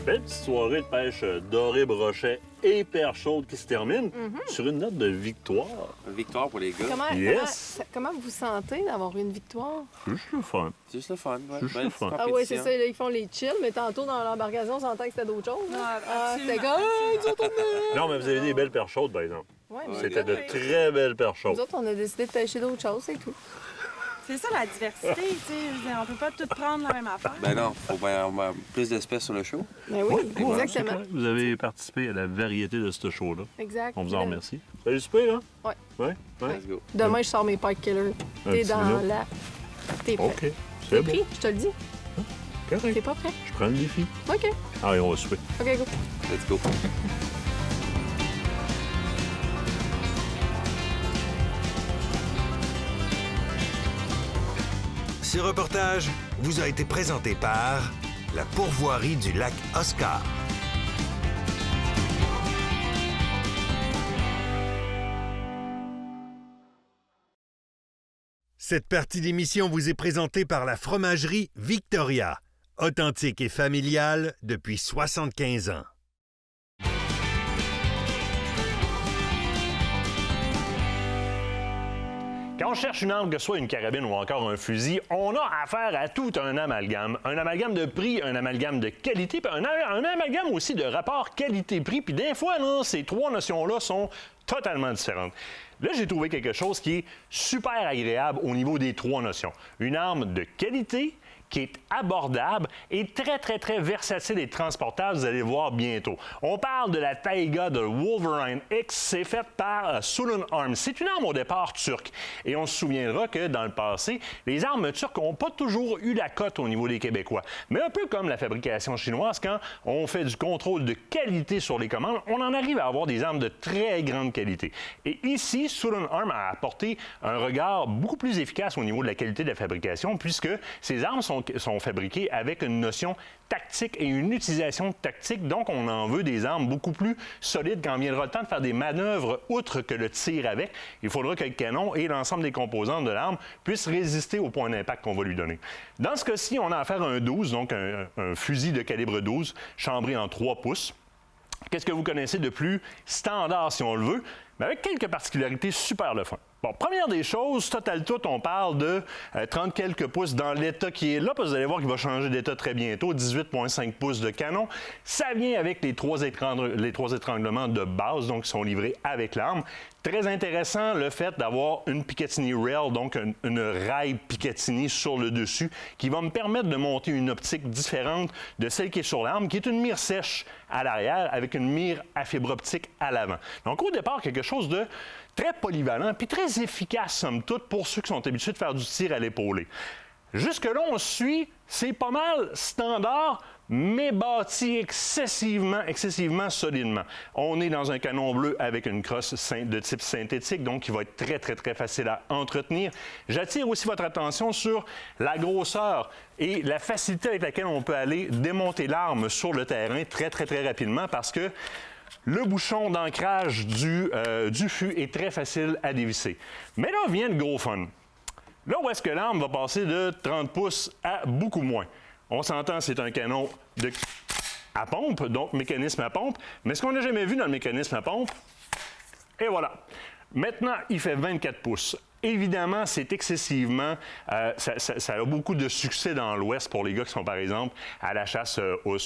Belle petite soirée de pêche dorée, brochet et perche chaude qui se termine sur une note de victoire. Une victoire pour les gars. Yes. Comment vous sentez d'avoir eu une victoire? C'est juste le fun. C'est juste le fun. Ouais. Juste le fun. Ah oui, c'est ça, là, ils font les chills, mais tantôt dans l'embarcation, on sentait que c'était d'autres choses. C'était comme, nous autres, Non, mais vous avez des belles perches chaudes, par exemple. Ouais, C'était de très belles perches nous chaudes. autres, on a décidé de pêcher d'autres choses, c'est tout. C'est ça la diversité, tu sais. On peut pas tout prendre la même affaire. Ben non, faut bien avoir plus d'espèces sur le show. Ben oui, exactement. Vous avez participé à la variété de ce show-là. Exact. On vous en remercie. Vous allez souper, là? Ouais. Ouais? Ouais? Let's go. Demain, je sors mes Pike Killer. Un T'es petit dans lot. la... T'es prêt. OK. T'es C'est bon. pris, je te le dis. Correct. T'es pas prêt? Je prends le défi. OK. Allez, on va souper. OK, go. Let's go. Ce reportage vous a été présenté par la pourvoirie du lac Oscar. Cette partie d'émission vous est présentée par la fromagerie Victoria, authentique et familiale depuis 75 ans. Quand on cherche une arme, que ce soit une carabine ou encore un fusil, on a affaire à tout un amalgame. Un amalgame de prix, un amalgame de qualité, puis un amalgame aussi de rapport qualité-prix. Puis des fois, là, ces trois notions-là sont totalement différentes. Là, j'ai trouvé quelque chose qui est super agréable au niveau des trois notions. Une arme de qualité, qui est abordable et très, très, très versatile et transportable, vous allez voir bientôt. On parle de la Taiga de Wolverine X, c'est fait par Sulun Arms. C'est une arme au départ turque. Et on se souviendra que dans le passé, les armes turques n'ont pas toujours eu la cote au niveau des Québécois. Mais un peu comme la fabrication chinoise, quand on fait du contrôle de qualité sur les commandes, on en arrive à avoir des armes de très grande qualité. Et ici, Sulun Arms a apporté un regard beaucoup plus efficace au niveau de la qualité de la fabrication, puisque ces armes sont fabriquées avec une notion tactique et une utilisation tactique. Donc, on en veut des armes beaucoup plus solides quand viendra le temps de faire des manœuvres outre que le tir avec. Il faudra que le canon et l'ensemble des composantes de l'arme puissent résister au point d'impact qu'on va lui donner. Dans ce cas-ci, on a affaire à un 12, donc un fusil de calibre 12, chambré en 3 pouces. Qu'est-ce que vous connaissez de plus standard, si on le veut, mais avec quelques particularités super le fun. Bon, première des choses, total tout, on parle de 30 quelques pouces dans l'état qui est là, parce que vous allez voir qu'il va changer d'état très bientôt, 18,5 pouces de canon. Ça vient avec les trois étranglements de base, donc qui sont livrés avec l'arme. Très intéressant le fait d'avoir une Picatinny Rail, donc une rail Picatinny sur le dessus, qui va me permettre de monter une optique différente de celle qui est sur l'arme, qui est une mire sèche à l'arrière avec une mire à fibre optique à l'avant. Donc au départ, quelque chose de très polyvalent puis très efficace, somme toute, pour ceux qui sont habitués de faire du tir à l'épaulé. Jusque-là, on suit, c'est pas mal standard, mais bâti excessivement solidement. On est dans un canon bleu avec une crosse de type synthétique, donc qui va être très, très, très facile à entretenir. J'attire aussi votre attention sur la grosseur et la facilité avec laquelle on peut aller démonter l'arme sur le terrain très, très, très rapidement, parce que le bouchon d'ancrage du fût est très facile à dévisser. Mais là vient le gros fun. Là où est-ce que l'arme va passer de 30 pouces à beaucoup moins? On s'entend, c'est un canon à pompe, donc mécanisme à pompe. Mais ce qu'on n'a jamais vu dans le mécanisme à pompe, et voilà. Maintenant, il fait 24 pouces. Évidemment, c'est excessivement... ça a beaucoup de succès dans l'Ouest pour les gars qui sont, par exemple, à la chasse au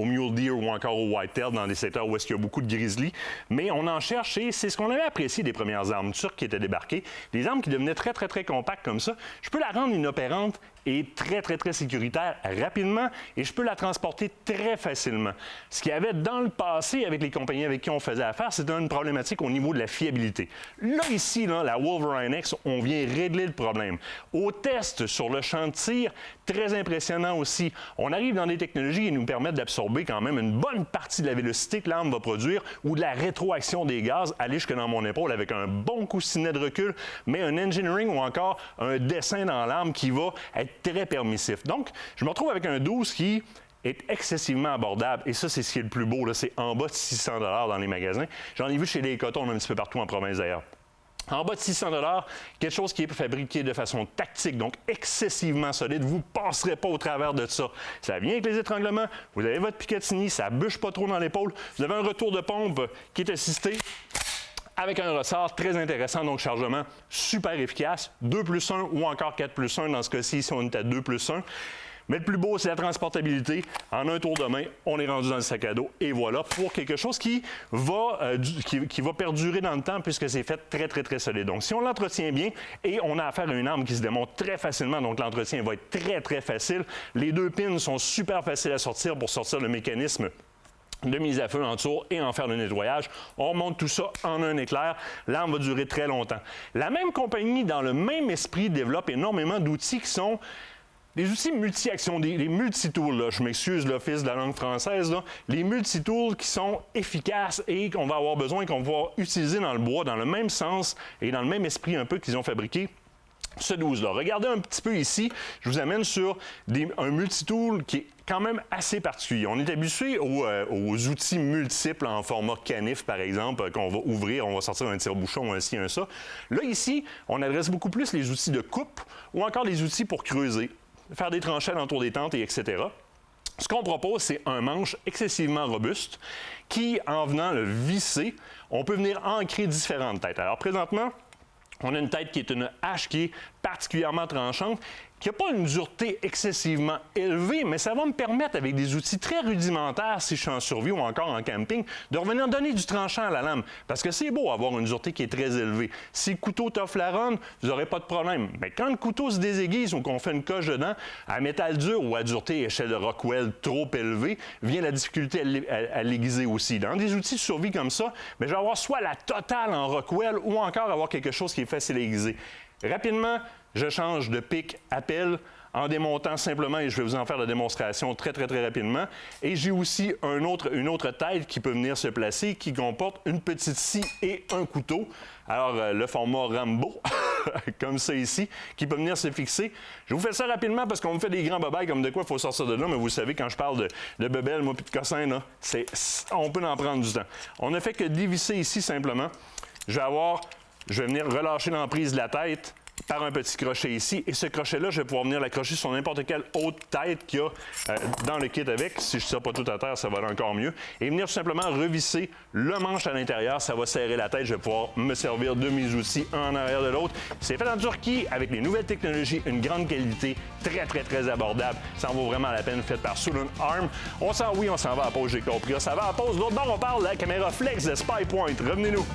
mule deer ou encore au whitetail, dans des secteurs où il y a beaucoup de grizzly. Mais on en cherche et c'est ce qu'on avait apprécié des premières armes turques qui étaient débarquées. Des armes qui devenaient très, très, très compactes comme ça. Je peux la rendre inopérante et très, très, très sécuritaire rapidement et je peux la transporter très facilement. Ce qu'il y avait dans le passé avec les compagnies avec qui on faisait affaire, c'était une problématique au niveau de la fiabilité. Là, ici, là, la Wolverine X, on vient régler le problème. Au test sur le champ de tir, très impressionnant aussi. On arrive dans des technologies qui nous permettent d'absorber quand même une bonne partie de la vélocité que l'arme va produire ou de la rétroaction des gaz, aller jusque dans mon épaule avec un bon coussinet de recul, mais un engineering ou encore un dessin dans l'arme qui va être très permissif. Donc, je me retrouve avec un 12 qui est excessivement abordable. Et ça, c'est ce qui est le plus beau. Là. C'est en bas de 600 $ dans les magasins. J'en ai vu chez les Cotons un petit peu partout en province d'ailleurs. En bas de 600 $, quelque chose qui est fabriqué de façon tactique, donc excessivement solide. Vous ne passerez pas au travers de ça. Ça vient avec les étranglements. Vous avez votre Picatinny, ça ne bûche pas trop dans l'épaule. Vous avez un retour de pompe qui est assisté avec un ressort très intéressant, donc chargement super efficace. 2+1 ou encore 4+1 dans ce cas-ci, si on est à 2+1. Mais le plus beau, c'est la transportabilité. En un tour de main, on est rendu dans le sac à dos. Et voilà, pour quelque chose qui va perdurer dans le temps puisque c'est fait très, très, très solide. Donc, si on l'entretient bien, et on a affaire à une arme qui se démonte très facilement, donc l'entretien va être très, très facile. Les 2 pins sont super faciles à sortir pour sortir le mécanisme de mise à feu en dessous et en faire le nettoyage. On monte tout ça en un éclair. L'arme va durer très longtemps. La même compagnie, dans le même esprit, développe énormément d'outils qui sont des outils multi-actions, les multi-tools, là, je m'excuse l'office de la langue française, là, les multi-tools qui sont efficaces et qu'on va avoir besoin, qu'on va utiliser dans le bois, dans le même sens et dans le même esprit un peu qu'ils ont fabriqué ce 12-là. Regardez un petit peu ici, je vous amène sur un multi-tool qui est quand même assez particulier. On est habitué aux outils multiples en format canif, par exemple, qu'on va ouvrir, on va sortir un tire-bouchon, un ci, un ça. Là, ici, on adresse beaucoup plus les outils de coupe ou encore les outils pour creuser, faire des tranchées autour des tentes, et etc. Ce qu'on propose, c'est un manche excessivement robuste qui, en venant le visser, on peut venir ancrer différentes têtes. Alors, présentement, on a une tête qui est une hache qui est particulièrement tranchante, qui n'a pas une dureté excessivement élevée, mais ça va me permettre, avec des outils très rudimentaires, si je suis en survie ou encore en camping, de revenir donner du tranchant à la lame. Parce que c'est beau avoir une dureté qui est très élevée. Si le couteau t'offre la ronde, vous n'aurez pas de problème. Mais quand le couteau se désaiguise ou qu'on fait une coche dedans, à métal dur ou à dureté échelle de Rockwell trop élevée, vient la difficulté à l'aiguiser aussi. Dans des outils de survie comme ça, mais je vais avoir soit la totale en Rockwell ou encore avoir quelque chose qui est facile à aiguiser. Rapidement, je change de pic à pelle en démontant simplement, et je vais vous en faire la démonstration très, très, très rapidement. Et j'ai aussi une autre tête qui peut venir se placer, qui comporte une petite scie et un couteau. Alors, le format Rambo, comme ça ici, qui peut venir se fixer. Je vous fais ça rapidement parce qu'on me fait des grands bobayes comme de quoi il faut sortir de là, mais vous savez, quand je parle de bebelle, moi, puis de cossin, là, on peut en prendre du temps. On n'a fait que dévisser ici simplement. Je vais venir relâcher l'emprise de la tête par un petit crochet ici. Et ce crochet-là, je vais pouvoir venir l'accrocher sur n'importe quelle autre tête qu'il y a dans le kit avec. Si je ne sors pas tout à terre, ça va aller encore mieux. Et venir tout simplement revisser le manche à l'intérieur. Ça va serrer la tête. Je vais pouvoir me servir de mes outils un en arrière de l'autre. C'est fait en Turquie avec les nouvelles technologies, une grande qualité, très, très, très abordable. Ça en vaut vraiment la peine, fait par Sulun Arm. On s'en va à la pause, j'ai compris. Ça va à la pause. L'autre bord, on parle de la caméra Flex de SpyPoint. Revenez-nous.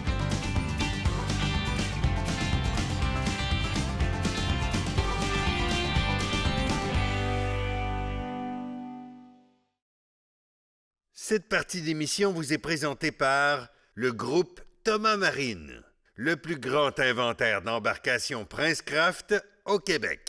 Cette partie d'émission vous est présentée par le groupe Thomas Marine, le plus grand inventaire d'embarcations Princecraft au Québec.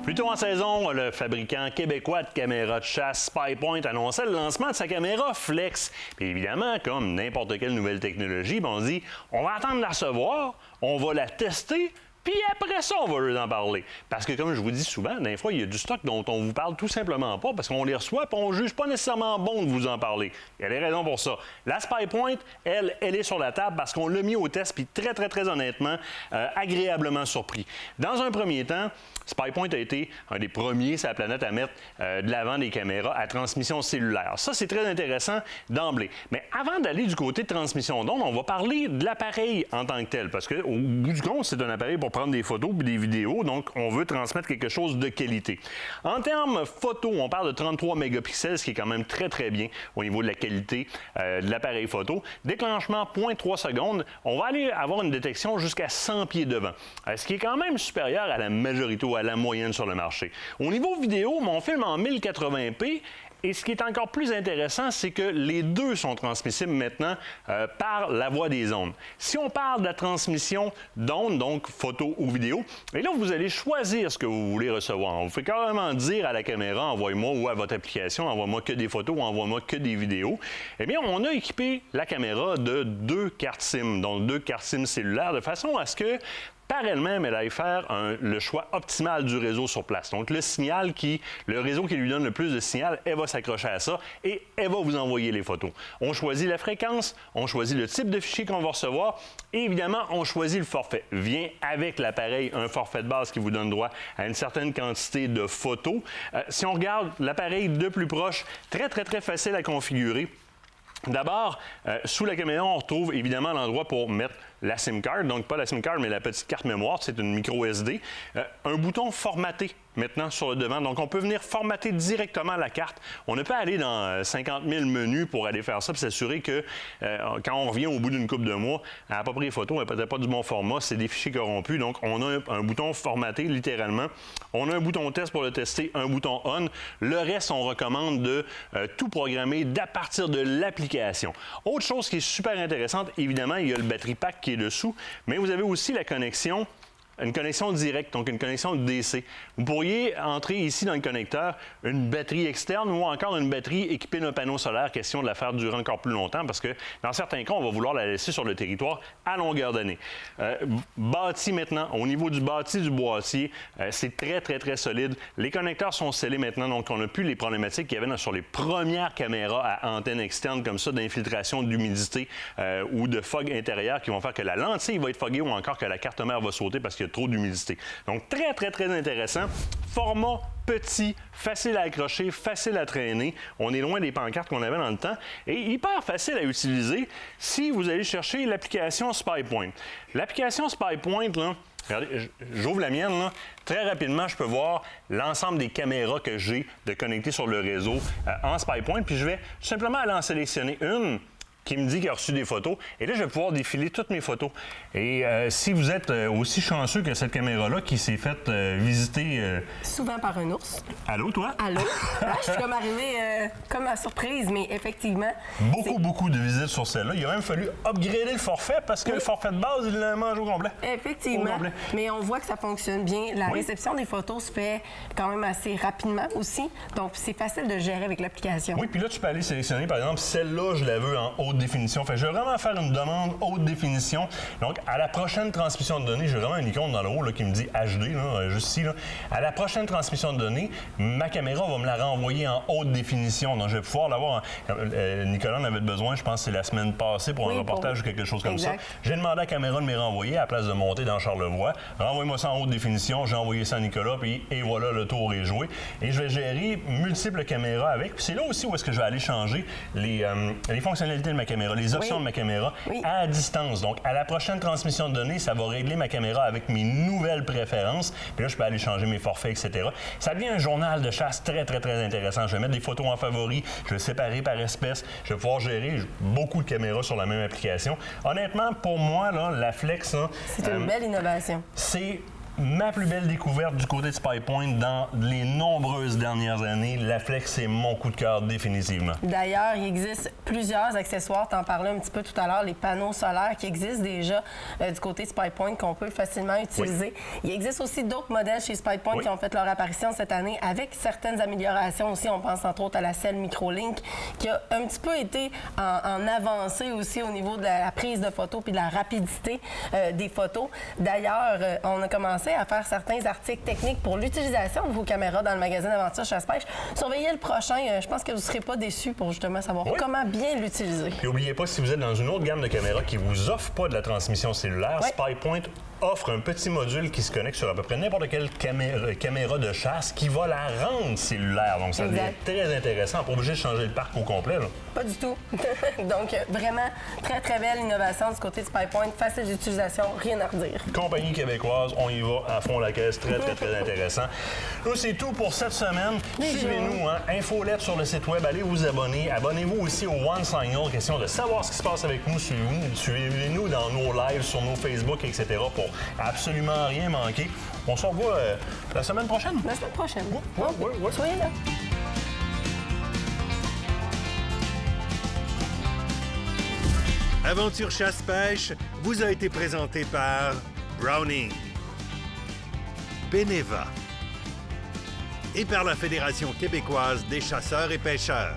Plus tôt en saison, le fabricant québécois de caméras de chasse SpyPoint annonçait le lancement de sa caméra Flex. Puis évidemment, comme n'importe quelle nouvelle technologie, on se dit, on va attendre de la recevoir, on va la tester, puis après ça, on va leur en parler. Parce que, comme je vous dis souvent, des fois, il y a du stock dont on vous parle tout simplement pas parce qu'on les reçoit et on ne juge pas nécessairement bon de vous en parler. Il y a des raisons pour ça. La SpyPoint, elle est sur la table parce qu'on l'a mis au test puis très, très, très honnêtement, agréablement surpris. Dans un premier temps, SpyPoint a été un des premiers sur la planète à mettre de l'avant des caméras à transmission cellulaire. Ça, c'est très intéressant d'emblée. Mais avant d'aller du côté de transmission d'onde, on va parler de l'appareil en tant que tel. Parce qu'au bout du compte, c'est un appareil pour prendre des photos puis des vidéos. Donc, on veut transmettre quelque chose de qualité. En termes photo, on parle de 33 mégapixels, ce qui est quand même très, très bien au niveau de la qualité de l'appareil photo. Déclenchement, 0.3 secondes. On va aller avoir une détection jusqu'à 100 pieds devant. Ce qui est quand même supérieur à la majorité ou à la moyenne sur le marché. Au niveau vidéo, mon film en 1080p. Et ce qui est encore plus intéressant, c'est que les deux sont transmissibles maintenant par la voie des ondes. Si on parle de la transmission d'ondes, donc photo ou vidéo, et là, vous allez choisir ce que vous voulez recevoir. On vous fait carrément dire à la caméra, envoyez-moi ou à votre application, envoie-moi que des photos ou envoie-moi que des vidéos. Eh bien, on a équipé la caméra de 2 cartes SIM, donc 2 cartes SIM cellulaires, de façon à ce que par elle-même, elle aille faire le choix optimal du réseau sur place. Donc, le réseau qui lui donne le plus de signal, elle va s'accrocher à ça et elle va vous envoyer les photos. On choisit la fréquence, on choisit le type de fichier qu'on va recevoir et évidemment, on choisit le forfait. Vient avec l'appareil un forfait de base qui vous donne droit à une certaine quantité de photos. Si on regarde l'appareil de plus proche, très, très, très facile à configurer. D'abord, sous la caméra, on retrouve évidemment l'endroit pour mettre la SIM card, donc pas la SIM card, mais la petite carte mémoire, c'est une micro SD. Un bouton formaté maintenant sur le devant, donc on peut venir formater directement la carte. On ne peut aller dans 50 000 menus pour aller faire ça, puis s'assurer que quand on revient au bout d'une couple de mois, elle n'a pas pris les photos, elle n'a peut-être pas du bon format, c'est des fichiers corrompus, donc on a un bouton formaté littéralement. On a un bouton test pour le tester, un bouton on. Le reste, on recommande de tout programmer à partir de l'application. Autre chose qui est super intéressante, évidemment, il y a le battery pack qui est dessous, mais vous avez aussi la connexion, une connexion directe, donc une connexion DC. Vous pourriez entrer ici dans le connecteur une batterie externe ou encore une batterie équipée d'un panneau solaire, question de la faire durer encore plus longtemps parce que dans certains cas, on va vouloir la laisser sur le territoire à longueur d'année. Bâti maintenant, au niveau du bâti du boîtier, c'est très, très, très solide. Les connecteurs sont scellés maintenant, donc on n'a plus les problématiques qu'il y avait sur les premières caméras à antenne externe comme ça, d'infiltration d'humidité ou de fog intérieur qui vont faire que la lentille va être foguée ou encore que la carte mère va sauter parce qu'il y a trop d'humidité. Donc, très, très, très intéressant. Format petit, facile à accrocher, facile à traîner. On est loin des pancartes qu'on avait dans le temps et hyper facile à utiliser si vous allez chercher l'application SpyPoint. L'application SpyPoint, là, regardez, j'ouvre la mienne, là. Très rapidement, je peux voir l'ensemble des caméras que j'ai de connectées sur le réseau en SpyPoint, puis je vais tout simplement aller en sélectionner une qui me dit qu'il a reçu des photos. Et là, je vais pouvoir défiler toutes mes photos. Et si vous êtes aussi chanceux que cette caméra-là qui s'est faite visiter... Souvent par un ours. Allô, toi? Allô? Je suis comme arrivée comme à surprise, mais effectivement... Beaucoup de visites sur celle-là. Il a même fallu upgrader le forfait parce que le forfait de base, il le mange au complet. Effectivement. Au complet. Mais on voit que ça fonctionne bien. La réception des photos se fait quand même assez rapidement aussi. Donc, c'est facile de gérer avec l'application. Oui, puis là, tu peux aller sélectionner, par exemple, celle-là, je la veux en haute définition. Fait que je vais vraiment faire une demande haute définition. Donc, à la prochaine transmission de données, j'ai vraiment une icône dans le haut là, qui me dit HD, là, juste ici. Là. À la prochaine transmission de données, ma caméra va me la renvoyer en haute définition. Donc, je vais pouvoir l'avoir. Nicolas en avait besoin, je pense que c'est la semaine passée pour un reportage ou quelque chose comme ça. J'ai demandé à la caméra de me renvoyer à la place de monter dans Charlevoix. Renvoyez-moi ça en haute définition. J'ai envoyé ça à Nicolas, puis et voilà, le tour est joué. Et je vais gérer multiples caméras avec. Puis c'est là aussi où est-ce que je vais aller changer les fonctionnalités de ma caméra, les options de ma caméra à distance. Donc, à la prochaine transmission de données, ça va régler ma caméra avec mes nouvelles préférences. Puis là, je peux aller changer mes forfaits, etc. Ça devient un journal de chasse très, très, très intéressant. Je vais mettre des photos en favoris, je vais séparer par espèce, je vais pouvoir gérer beaucoup de caméras sur la même application. Honnêtement, pour moi, là, la Flex... c'est une belle innovation. C'est ma plus belle découverte du côté de SpyPoint dans les nombreuses dernières années. La Flex, c'est mon coup de cœur définitivement. D'ailleurs, il existe plusieurs accessoires. Tu en parlais un petit peu tout à l'heure, les panneaux solaires qui existent déjà du côté SpyPoint qu'on peut facilement utiliser. Il existe aussi d'autres modèles chez SpyPoint qui ont fait leur apparition cette année avec certaines améliorations aussi. On pense entre autres à la selle MicroLink qui a un petit peu été en avancée aussi au niveau de la prise de photos puis de la rapidité des photos. D'ailleurs, on a commencé à faire certains articles techniques pour l'utilisation de vos caméras dans le magazine Aventure Chasse-Pêche. Surveillez le prochain. Je pense que vous ne serez pas déçus pour justement savoir comment bien l'utiliser. Et n'oubliez pas, si vous êtes dans une autre gamme de caméras qui ne vous offre pas de la transmission cellulaire, SpyPoint offre un petit module qui se connecte sur à peu près n'importe quelle caméra de chasse qui va la rendre cellulaire. Donc, ça devient très intéressant. Pas obligé de changer le parc au complet. Là. Pas du tout. Donc, vraiment, très, très belle innovation du côté de SpyPoint. Facile d'utilisation, rien à redire. Compagnie québécoise, on y va à fond la caisse. Très, très, très intéressant. Nous, c'est tout pour cette semaine. Suivez-nous, Infolette sur le site web. Allez vous abonner. Abonnez-vous aussi au One Signal. Question de savoir ce qui se passe avec nous. Suivez-nous dans nos lives, sur nos Facebook, etc. pour absolument rien manquer. On se revoit la semaine prochaine. La semaine prochaine. Soyez là. Aventure Chasse-Pêche vous a été présenté par Browning, Beneva et par la Fédération québécoise des chasseurs et pêcheurs.